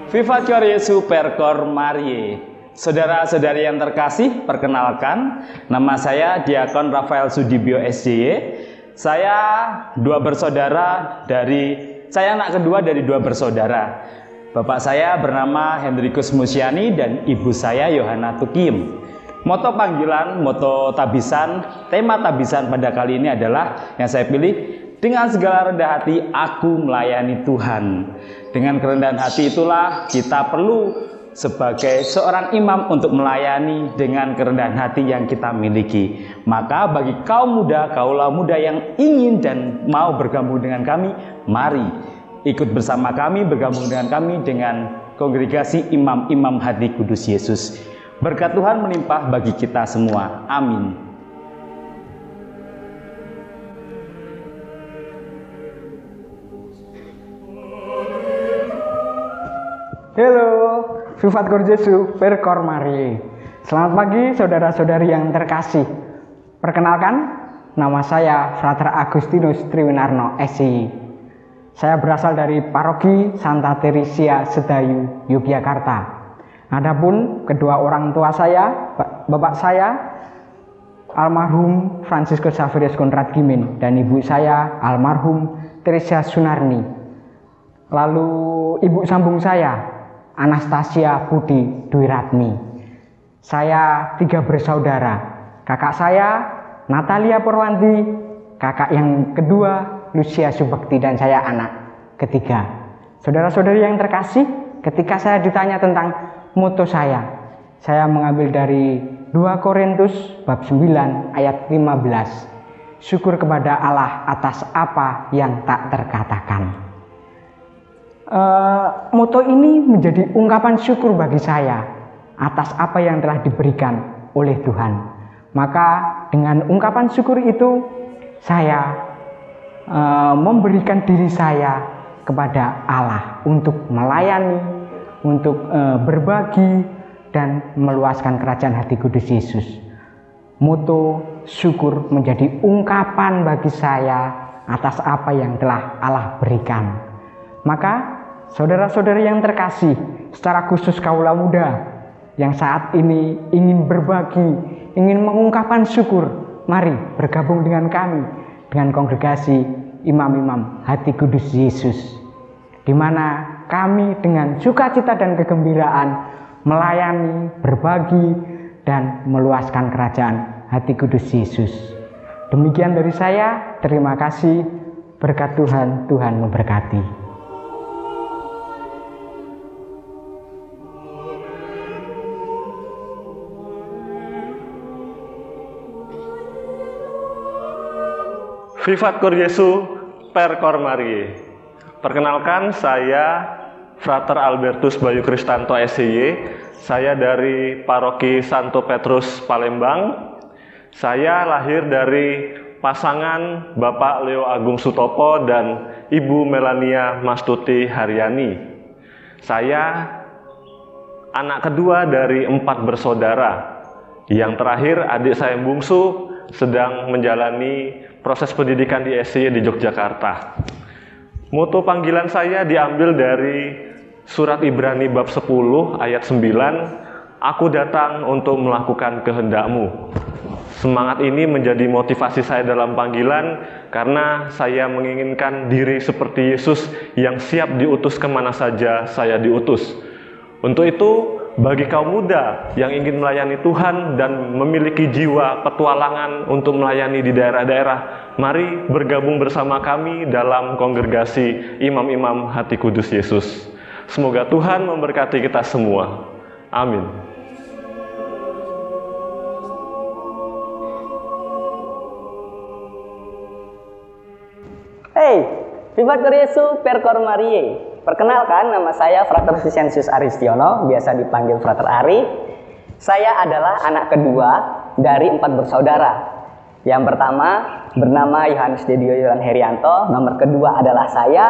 Vivat Yesus Percor Marie. Saudara-saudari yang terkasih, perkenalkan, nama saya Diakon Rafael Sudibyo SJY. Saya anak kedua dari dua bersaudara. Bapak saya bernama Hendrikus Musiani dan ibu saya Yohana Tukim. Moto panggilan, moto tabisan, tema tabisan pada kali ini adalah yang saya pilih, dengan segala rendah hati aku melayani Tuhan. Dengan kerendahan hati itulah kita perlu sebagai seorang imam untuk melayani dengan kerendahan hati yang kita miliki. Maka bagi kaum muda, kaula muda yang ingin dan mau bergabung dengan kami, mari ikut bersama kami, bergabung dengan kami dengan kongregasi imam-imam hati kudus Yesus. Berkat Tuhan melimpah bagi kita semua. Amin. Halo, Vivat Yesus Percor Marie. Selamat pagi saudara-saudari yang terkasih. Perkenalkan, nama saya Frater Agustinus Triwinarno SI. Saya berasal dari Paroki Santa Teresia Sedayu, Yogyakarta. Adapun kedua orang tua saya, bapak saya almarhum Franciscus Xaverius Konrad Gimin dan ibu saya almarhum Teresia Sunarni. Lalu ibu sambung saya Anastasia Budi Dwiratmi. Saya 3 bersaudara. Kakak saya Natalia Purwanti, kakak yang kedua Lucia Subakti, dan saya anak ketiga. Saudara-saudari yang terkasih, ketika saya ditanya tentang moto saya mengambil dari 2 Korintus bab 9 ayat 15. Syukur kepada Allah atas apa yang tak terkatakan. Moto ini menjadi ungkapan syukur bagi saya atas apa yang telah diberikan oleh Tuhan. Maka dengan ungkapan syukur itu saya memberikan diri saya kepada Allah untuk melayani, untuk berbagi dan meluaskan kerajaan hati kudus Yesus. Moto syukur menjadi ungkapan bagi saya atas apa yang telah Allah berikan. Maka saudara-saudari yang terkasih, secara khusus kaula muda yang saat ini ingin berbagi, ingin mengungkapkan syukur, mari bergabung dengan kami, dengan kongregasi imam-imam hati kudus Yesus, di mana kami dengan sukacita dan kegembiraan melayani, berbagi, dan meluaskan kerajaan hati kudus Yesus. Demikian dari saya, terima kasih, berkat Tuhan, Tuhan memberkati. Vivat Yesus Percor Marie. Perkenalkan, saya Frater Albertus Bayu Kristanto SIY. Saya dari Paroki Santo Petrus Palembang. Saya lahir dari pasangan Bapak Leo Agung Sutopo dan Ibu Melania Mastuti Haryani. Saya anak kedua dari 4 bersaudara. Yang terakhir, adik saya yang bungsu sedang menjalani proses pendidikan di SIY di Yogyakarta. Moto panggilan saya diambil dari surat Ibrani bab 10 ayat 9, aku datang untuk melakukan kehendak-Mu. Semangat ini menjadi motivasi saya dalam panggilan karena saya menginginkan diri seperti Yesus yang siap diutus kemana saja saya diutus. Untuk itu, bagi kaum muda yang ingin melayani Tuhan dan memiliki jiwa petualangan untuk melayani di daerah-daerah, mari bergabung bersama kami dalam kongregasi imam-imam hati kudus Yesus. Semoga Tuhan memberkati kita semua. Amin. Hey, Vivat Yesus Percor Marie. Perkenalkan, nama saya Frater Vicensius Aristiono, biasa dipanggil Frater Ari. Saya adalah anak kedua dari 4 bersaudara. Yang pertama bernama Yohanes Dedio Yolan Herianto, nomor kedua adalah saya,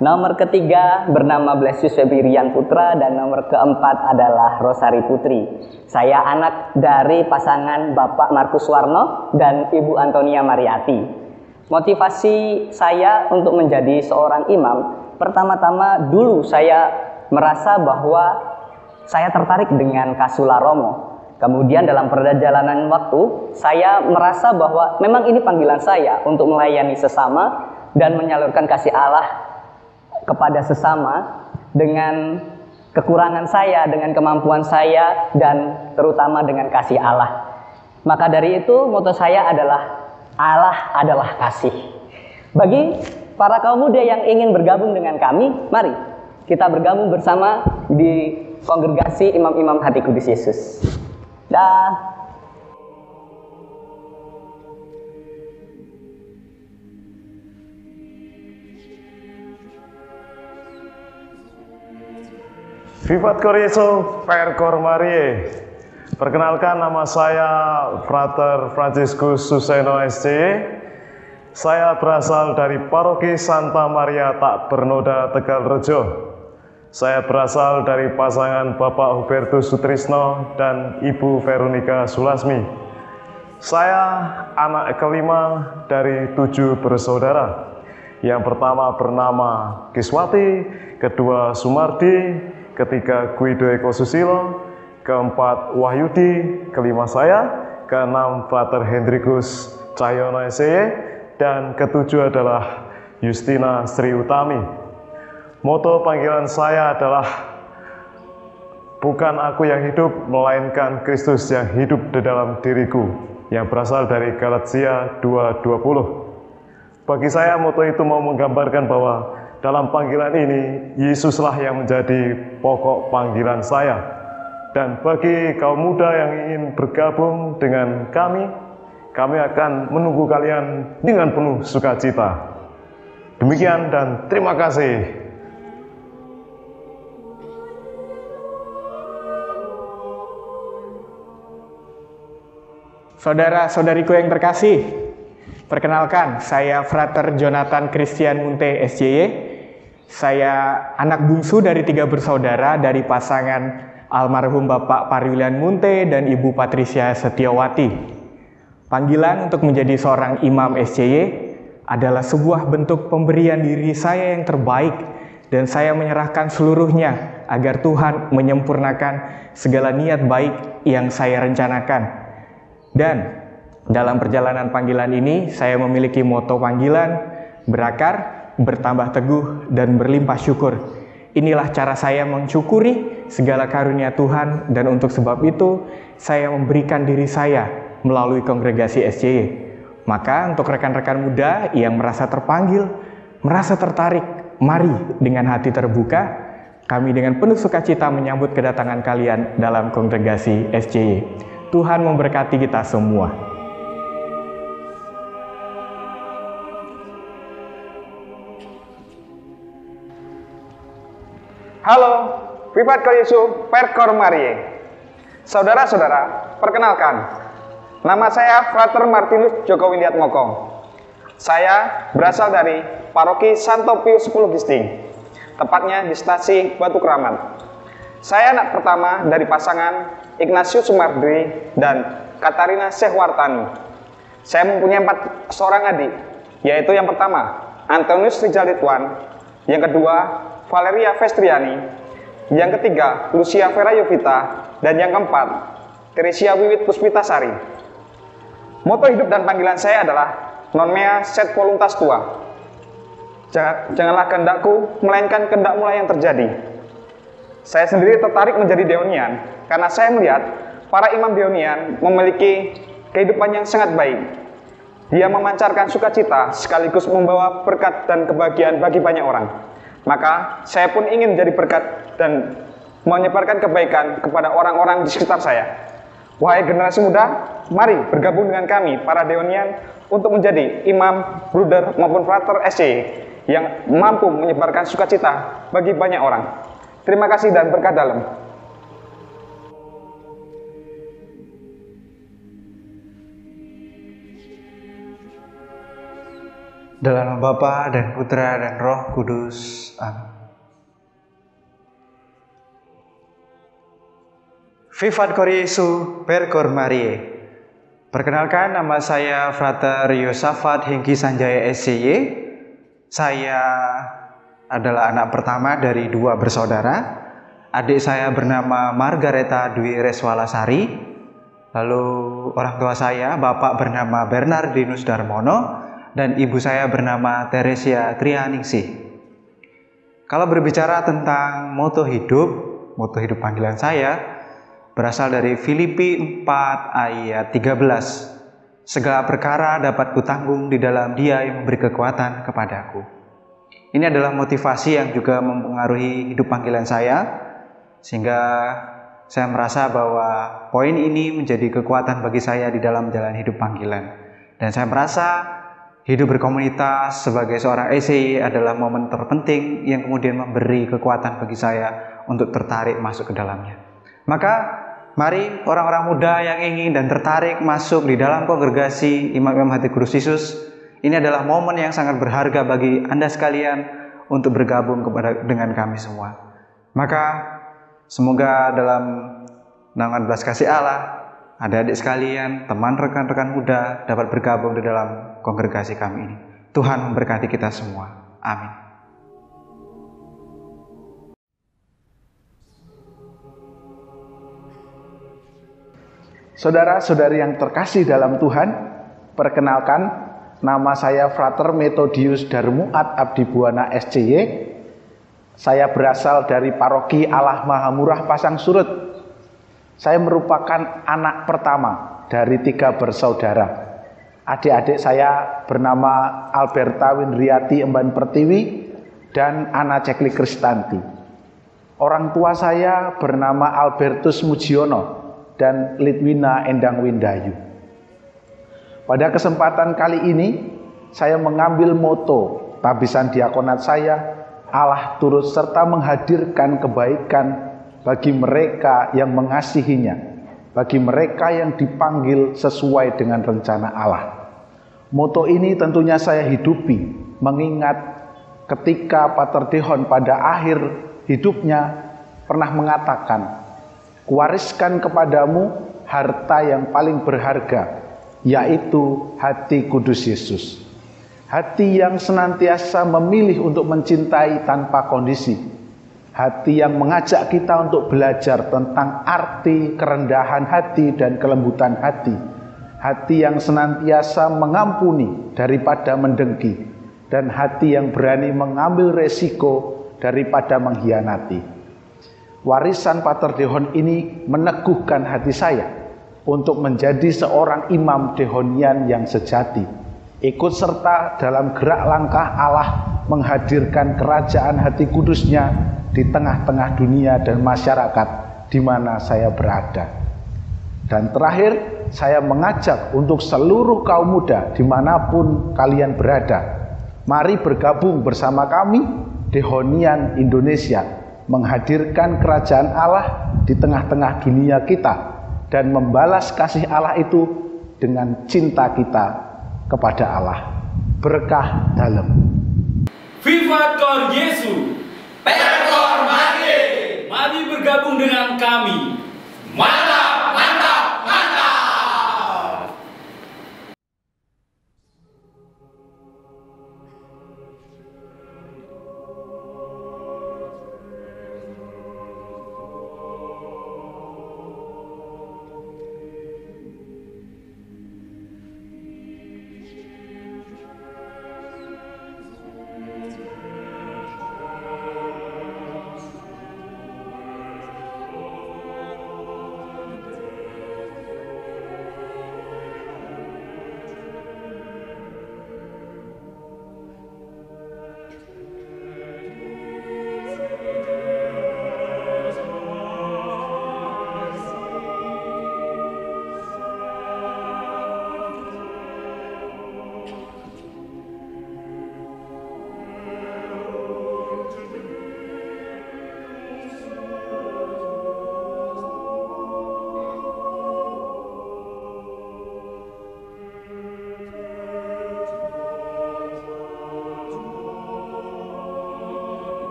nomor ketiga bernama Blesius Febirian Putra, dan nomor keempat adalah Rosari Putri. Saya anak dari pasangan Bapak Markus Warno dan Ibu Antonia Mariati. Motivasi saya untuk menjadi seorang imam Pertama-tama dulu saya merasa bahwa saya tertarik dengan Kasula Romo. Kemudian dalam perjalanan waktu, saya merasa bahwa memang ini panggilan saya untuk melayani sesama dan menyalurkan kasih Allah kepada sesama dengan kekurangan saya, dengan kemampuan saya, dan terutama dengan kasih Allah. Maka dari itu, moto saya adalah Allah adalah kasih. Bagi para kaum muda yang ingin bergabung dengan kami, mari kita bergabung bersama di kongregasi Imam-Imam Hati Kudus Yesus. Dah. Vivat Yesus, Percor Mariae. Perkenalkan, nama saya Frater Franciscus Suseno SCY. Saya berasal dari Paroki Santa Maria Tak Bernoda, Tegalrejo. Saya berasal dari pasangan Bapak Hubertus Sutrisno dan Ibu Veronica Sulasmi. Saya anak kelima dari 7 bersaudara. Yang pertama bernama Kiswati, kedua Sumardi, ketiga Guido Eko Susilo, keempat Wahyudi, kelima saya, keenam Frater Hendrikus Cahyono SCY, dan ketujuh adalah Justina Sri Utami. Moto panggilan saya adalah bukan aku yang hidup, melainkan Kristus yang hidup di dalam diriku, yang berasal dari Galatia 2:20. Bagi saya moto itu mau menggambarkan bahwa dalam panggilan ini Yesuslah yang menjadi pokok panggilan saya. Dan bagi kaum muda yang ingin bergabung dengan kami akan menunggu kalian dengan penuh sukacita. Demikian dan terima kasih. Saudara-saudariku yang terkasih, perkenalkan, saya Frater Jonathan Christian Munte SCY. Saya anak bungsu dari 3 bersaudara dari pasangan almarhum Bapak Pariwilian Munte dan Ibu Patricia Setiawati. Panggilan untuk menjadi seorang imam SCY adalah sebuah bentuk pemberian diri saya yang terbaik, dan saya menyerahkan seluruhnya agar Tuhan menyempurnakan segala niat baik yang saya rencanakan. Dan dalam perjalanan panggilan ini, saya memiliki moto panggilan, berakar, bertambah teguh, dan berlimpah syukur. Inilah cara saya mensyukuri segala karunia Tuhan, dan untuk sebab itu, saya memberikan diri saya melalui kongregasi SCY. Maka untuk rekan-rekan muda yang merasa terpanggil, merasa tertarik, mari dengan hati terbuka, kami dengan penuh sukacita menyambut kedatangan kalian dalam kongregasi SCY. Tuhan memberkati kita semua. Halo, Vivat Yesus, Percor Mariae. Saudara-saudara, perkenalkan, nama saya Frater Martinus Joko Windiatmoko. Saya berasal dari Paroki Santo Pius X Gisting, tepatnya di stasi Batu Keramat. Saya anak pertama dari pasangan Ignatius Sumardi dan Katarina Sehwartani. Saya mempunyai 4 seorang adik, yaitu yang pertama Antonius Rizal Ridwan, yang kedua Valeria Festriani, yang ketiga Lucia Vera Yovita, dan yang keempat Teresia Wiwit Puspitasari. Moto hidup dan panggilan saya adalah non mea sed voluntas tua. Janganlah kehendakku, melainkan kehendakmu yang terjadi. Saya sendiri tertarik menjadi Deonian karena saya melihat para imam Deonian memiliki kehidupan yang sangat baik. Dia memancarkan sukacita sekaligus membawa berkat dan kebahagiaan bagi banyak orang. Maka saya pun ingin menjadi berkat dan menyebarkan kebaikan kepada orang-orang di sekitar saya. Wahai generasi muda, mari bergabung dengan kami para Deonian untuk menjadi imam, bruder maupun frater SCY yang mampu menyebarkan sukacita bagi banyak orang. Terima kasih dan berkat dalam. Dalam nama Bapa dan Putra dan Roh Kudus. Amin. Vivat Yesus, Percor Mariae. Perkenalkan, nama saya Frater Yosafat Hengki Sanjaya SCY. Saya adalah anak pertama dari 2 bersaudara. Adik saya bernama Margareta Dwi Reswalasari. Lalu orang tua saya, bapak bernama Bernardinus Darmono, dan ibu saya bernama Teresia Trianingsih. Kalau berbicara tentang moto hidup panggilan saya berasal dari Filipi 4 ayat 13. Segala perkara dapat kutanggung di dalam Dia yang memberi kekuatan kepadaku. Ini adalah motivasi yang juga mempengaruhi hidup panggilan saya, sehingga saya merasa bahwa poin ini menjadi kekuatan bagi saya di dalam jalan hidup panggilan. Dan saya merasa hidup berkomunitas sebagai seorang SCY adalah momen terpenting yang kemudian memberi kekuatan bagi saya untuk tertarik masuk ke dalamnya. Maka mari orang-orang muda yang ingin dan tertarik masuk di dalam kongregasi Imam-Imam Hati Kudus Yesus, ini adalah momen yang sangat berharga bagi Anda sekalian untuk bergabung dengan kami semua. Maka semoga dalam naungan belas kasih Allah, adik-adik sekalian, teman rekan-rekan muda dapat bergabung di dalam kongregasi kami ini. Tuhan memberkati kita semua. Amin. Saudara-saudari yang terkasih dalam Tuhan, perkenalkan, nama saya Frater Methodius Darmuat Abdi Buwana SCY. Saya berasal dari paroki Allah Maha Murah Pasang Surut. Saya merupakan anak pertama dari 3 bersaudara. Adik-adik saya bernama Alberta Winriati Emban Pertiwi dan Ana Cekli Kristanti. Orang tua saya bernama Albertus Mujiono dan Litwina Endang Windayu. Pada kesempatan kali ini, saya mengambil moto tabisan diakonat saya, Allah turut serta menghadirkan kebaikan bagi mereka yang mengasihinya, bagi mereka yang dipanggil sesuai dengan rencana Allah. Moto ini tentunya saya hidupi, mengingat ketika Pater Dehon pada akhir hidupnya pernah mengatakan, "Kuwariskan kepadamu harta yang paling berharga, yaitu hati kudus Yesus." Hati yang senantiasa memilih untuk mencintai tanpa kondisi. Hati yang mengajak kita untuk belajar tentang arti kerendahan hati dan kelembutan hati. Hati yang senantiasa mengampuni daripada mendengki. Dan hati yang berani mengambil resiko daripada mengkhianati. Warisan Pater Dehon ini meneguhkan hati saya untuk menjadi seorang imam Dehonian yang sejati. Ikut serta dalam gerak langkah Allah menghadirkan kerajaan hati kudusnya di tengah-tengah dunia dan masyarakat di mana saya berada. Dan terakhir, saya mengajak untuk seluruh kaum muda dimanapun kalian berada. Mari bergabung bersama kami, Dehonian Indonesia, menghadirkan kerajaan Allah di tengah-tengah dunia kita dan membalas kasih Allah itu dengan cinta kita kepada Allah. Berkah dalam. Vivat Cor Jesu, Per Cor Marie. Mari bergabung dengan kami. Mantap.